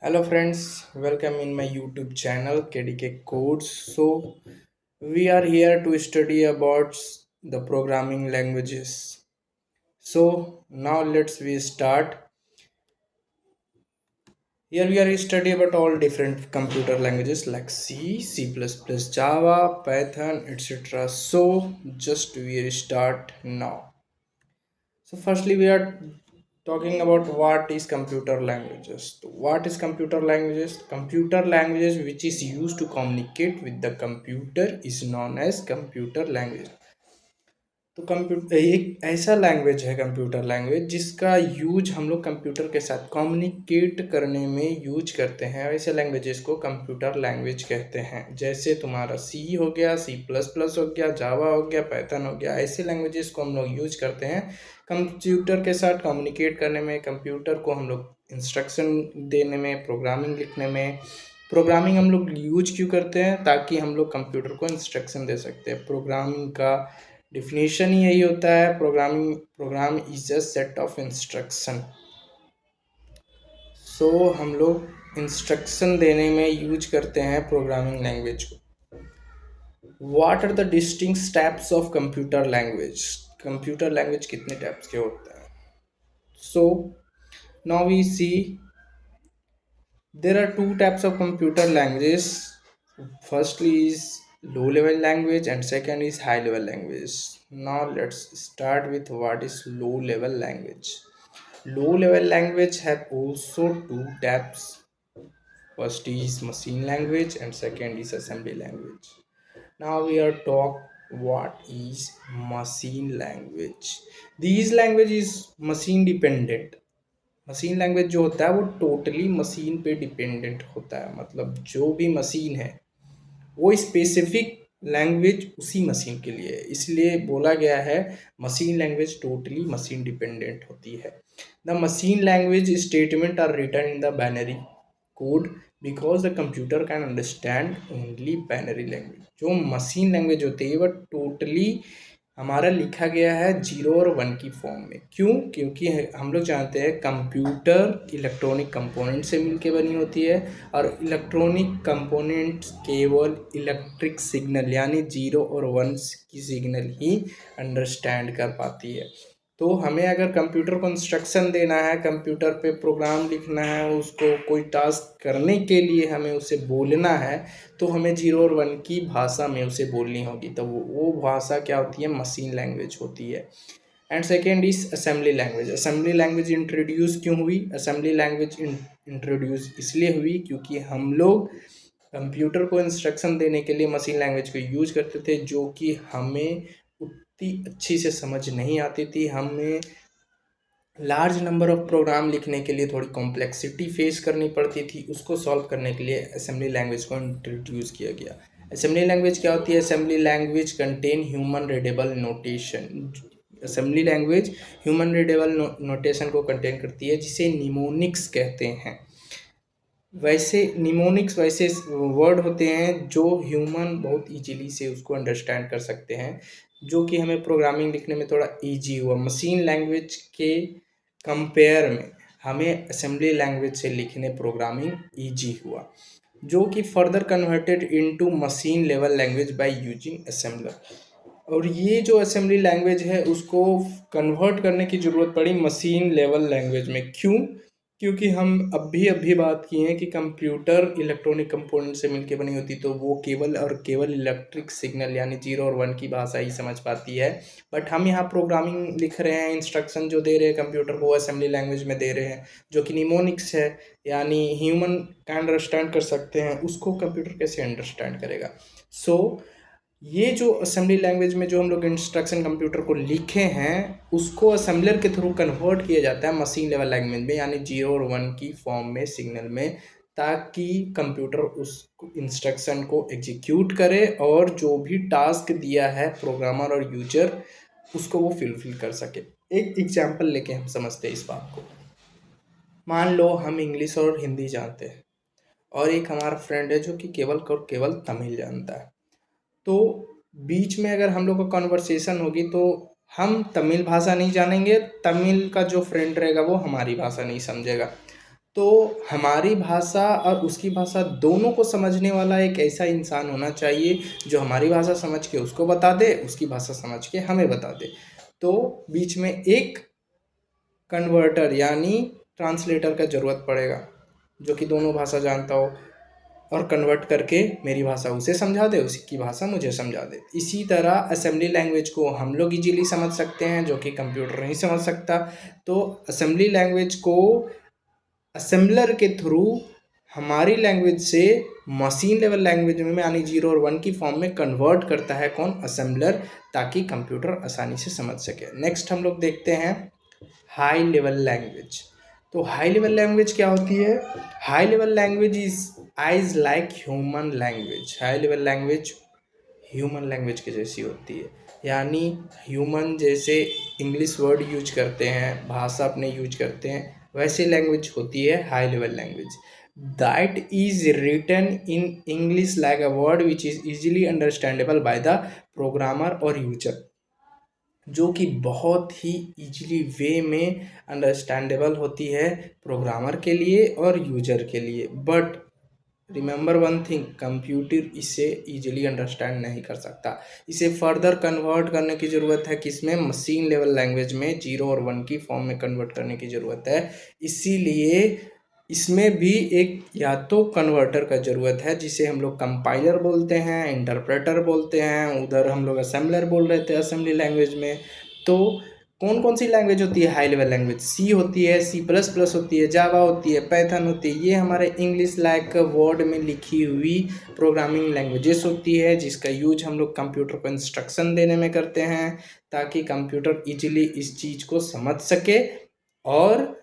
Hello friends, welcome in my YouTube channel KDK Codes. So we are here to study about the programming languages. So now let's we start. Here we are study about all different computer languages like C, C++, Java, Python, etc. So just we start now. So firstly we are talking about what is computer languages. What is computer languages? Computer languages which is used to communicate with the computer is known as computer language. तो computer एक ऐसा language है computer language जिसका use हम लोग computer के साथ communicate करने में यूज करते हैं। ऐसे लैंग्वेजेस को कंप्यूटर लैंग्वेज कहते हैं। जैसे तुम्हारा सी हो गया, सी प्लस प्लस हो गया, जावा हो गया, पाइथन हो गया। ऐसे लैंग्वेजेस को हम लोग यूज करते हैं कंप्यूटर के साथ कम्युनिकेट करने में, कंप्यूटर को हम लोग इंस्ट्रक्शन देने में, प्रोग्रामिंग लिखने में। प्रोग्रामिंग हम लोग यूज क्यों करते हैं? ताकि हम लोग कंप्यूटर को इंस्ट्रक्शन दे सकते हैं। प्रोग्रामिंग का डिफिनीशन ही यही होता है, program is a set of instruction. So हम लोग इंस्ट्रक्शन देने में यूज करते हैं प्रोग्रामिंग लैंग्वेज को। What are the distinct types of computer language? Computer language कितने टाइप्स के होते हैं? So now we see there are two types of computer languages. Firstly is low level language and second is high level language. Now let's start with what is low level language. Low level language have also two types. First is machine language and second is assembly language. Now we are talk what is machine language. These language is machine dependent. Machine language जो होता है वो totally machine पे dependent होता है। मतलब जो भी मशीन है वो स्पेसिफिक लैंग्वेज उसी मशीन के लिए है, इसलिए बोला गया है machine language totally machine dependent होती है। The machine language statement are written in the binary code because the computer can understand only binary language. जो मशीन लैंग्वेज होती है वो टोटली हमारा लिखा गया है 0 और 1 की फॉर्म में। क्यों? क्योंकि हम लोग जानते हैं कंप्यूटर इलेक्ट्रॉनिक कंपोनेंट से मिलके बनी होती है और इलेक्ट्रॉनिक कंपोनेंट्स केवल इलेक्ट्रिक सिग्नल यानी 0 और 1 की सिग्नल ही अंडरस्टैंड कर पाती है। तो हमें अगर कंप्यूटर को इंस्ट्रक्शन देना है, कंप्यूटर पे प्रोग्राम लिखना है, उसको कोई टास्क करने के लिए हमें उसे बोलना है, तो हमें 0 और 1 की भाषा में उसे बोलनी होगी। तो वो भाषा क्या होती है? मशीन लैंग्वेज होती है। And second is assembly language. Assembly language introduce क्यों हुई? असेंबली लैंग्वेज इंट्रोड्यूस इसलिए हुई क्योंकि हम लोग कंप्यूटर को इंस्ट्रक्शन देने के लिए मशीन लैंग्वेज को यूज करते थे, जो कि हमें उतनी अच्छी से समझ नहीं आती थी। हमें लार्ज नंबर ऑफ प्रोग्राम लिखने के लिए थोड़ी कॉम्प्लेक्सिटी फेस करनी पड़ती थी। उसको सॉल्व करने के लिए असेंबली लैंग्वेज को इंट्रोड्यूस किया गया। असेंबली लैंग्वेज क्या होती है? Assembly language contain human readable notation. Assembly language human readable notation को कंटेन करती है, जिसे निमोनिक्स कहते हैं। वैसे निमोनिक्स वैसे वर्ड होते हैं जो ह्यूमन बहुत इजीली से उसको अंडरस्टैंड कर सकते हैं, जो कि हमें प्रोग्रामिंग लिखने में थोड़ा इजी हुआ। मशीन लैंग्वेज के कंपेयर में हमें असेंबली लैंग्वेज से लिखने प्रोग्रामिंग इजी हुआ, जो कि further converted into machine level language by using assembler. और ये जो असेंबली लैंग्वेज है उसको कन्वर्ट करने की ज़रूरत पड़ी मशीन लेवल लैंग्वेज में। क्यों? क्योंकि हम अभी बात किए हैं कि कंप्यूटर इलेक्ट्रॉनिक कंपोनेंट से मिलके बनी होती, तो वो केवल और केवल इलेक्ट्रिक सिग्नल यानी 0 और 1 की भाषा ही समझ पाती है। बट हम यहाँ प्रोग्रामिंग लिख रहे हैं, इंस्ट्रक्शन जो दे रहे हैं कंप्यूटर को असेंबली लैंग्वेज में दे रहे हैं, जो कि निमोनिक्स है, यानी ह्यूमन का अंडरस्टैंड कर सकते हैं, उसको कंप्यूटर कैसे अंडरस्टैंड करेगा? सो ये जो असेंबली लैंग्वेज में जो हम लोग इंस्ट्रक्शन कंप्यूटर को लिखे हैं उसको असेंबलर के थ्रू कन्वर्ट किया जाता है मशीन लेवल लैंग्वेज में, यानी 0 और 1 की फॉर्म में सिग्नल में, ताकि कंप्यूटर उस इंस्ट्रक्शन को एग्जीक्यूट करे और जो भी टास्क दिया है प्रोग्रामर और यूजर उसको वो फुलफिल कर सके। एक एग्जाम्पल लेके हम समझते हैं इस बात को। मान लो हम इंग्लिश और हिंदी जानते हैं और एक हमारा फ्रेंड है जो कि केवल और केवल तमिल जानता है। तो बीच में अगर हम लोग का कॉन्वर्सेशन होगी तो हम तमिल भाषा नहीं जानेंगे, तमिल का जो फ्रेंड रहेगा वो हमारी भाषा नहीं समझेगा। तो हमारी भाषा और उसकी भाषा दोनों को समझने वाला एक ऐसा इंसान होना चाहिए जो हमारी भाषा समझ के उसको बता दे, उसकी भाषा समझ के हमें बता दे। तो बीच में एक कन्वर्टर यानी ट्रांसलेटर का ज़रूरत पड़ेगा, जो कि दोनों भाषा जानता हो और कन्वर्ट करके मेरी भाषा उसे समझा दे, उसकी भाषा मुझे समझा दे। इसी तरह असेंबली लैंग्वेज को हम लोग इजीली समझ सकते हैं, जो कि कंप्यूटर नहीं समझ सकता। तो असेंबली लैंग्वेज को असेंबलर के थ्रू हमारी लैंग्वेज से मशीन लेवल लैंग्वेज में यानी 0 और 1 की फॉर्म में कन्वर्ट करता है कौन? असेंबलर, ताकि कंप्यूटर आसानी से समझ सके। नेक्स्ट हम लोग देखते हैं हाई लेवल लैंग्वेज। तो हाई लेवल लैंग्वेज क्या होती है? High level language is eyes like human language. High level language human language के जैसी होती है, यानी ह्यूमन जैसे इंग्लिश वर्ड यूज करते हैं, भाषा अपने यूज करते हैं, वैसे लैंग्वेज होती है high level language. That is written in English like a word which is easily understandable by the programmer और यूजर, जो कि बहुत ही इजीली वे में अंडरस्टैंडेबल होती है प्रोग्रामर के लिए और यूजर के लिए। But remember one thing, computer इसे इजीली अंडरस्टैंड नहीं कर सकता। इसे फर्दर कन्वर्ट करने की ज़रूरत है, किसमें? मशीन लेवल लैंग्वेज में 0 और 1 की फॉर्म में कन्वर्ट करने की ज़रूरत है। इसीलिए इसमें भी एक या तो कन्वर्टर का ज़रूरत है, जिसे हम लोग कंपाइलर बोलते हैं, इंटरप्रेटर बोलते हैं, उधर हम लोग असेंबलर बोल रहे थे असेंबली लैंग्वेज में। तो कौन कौन सी लैंग्वेज होती है हाई लेवल लैंग्वेज? सी होती है, C++ होती है, जावा होती है, पाइथन होती है। ये हमारे इंग्लिश लाइक वर्ड में लिखी हुई प्रोग्रामिंग लैंग्वेजेस होती है, जिसका यूज हम लोग कंप्यूटर को इंस्ट्रक्शन देने में करते हैं, ताकि कंप्यूटर इजीली इस चीज़ को समझ सके और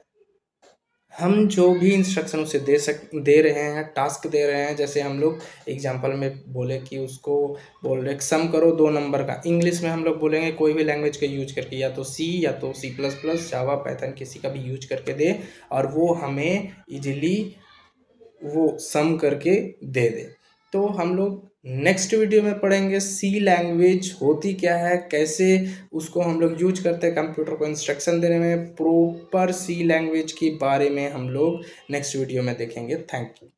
हम जो भी इंस्ट्रक्शन उसे दे रहे हैं, टास्क दे रहे हैं। जैसे हम लोग एग्जांपल में बोले कि उसको बोल रहे सम करो 2 नंबर का, इंग्लिश में हम लोग बोलेंगे कोई भी लैंग्वेज का यूज करके, या तो सी या तो C++, जावा, पाइथन, किसी का भी यूज करके दे और वो हमें इजीली वो सम करके दे दे। तो हम लोग नेक्स्ट वीडियो में पढ़ेंगे सी लैंग्वेज होती क्या है, कैसे उसको हम लोग यूज करते हैं कंप्यूटर को इंस्ट्रक्शन देने में। प्रॉपर सी लैंग्वेज के बारे में हम लोग नेक्स्ट वीडियो में देखेंगे। Thank you.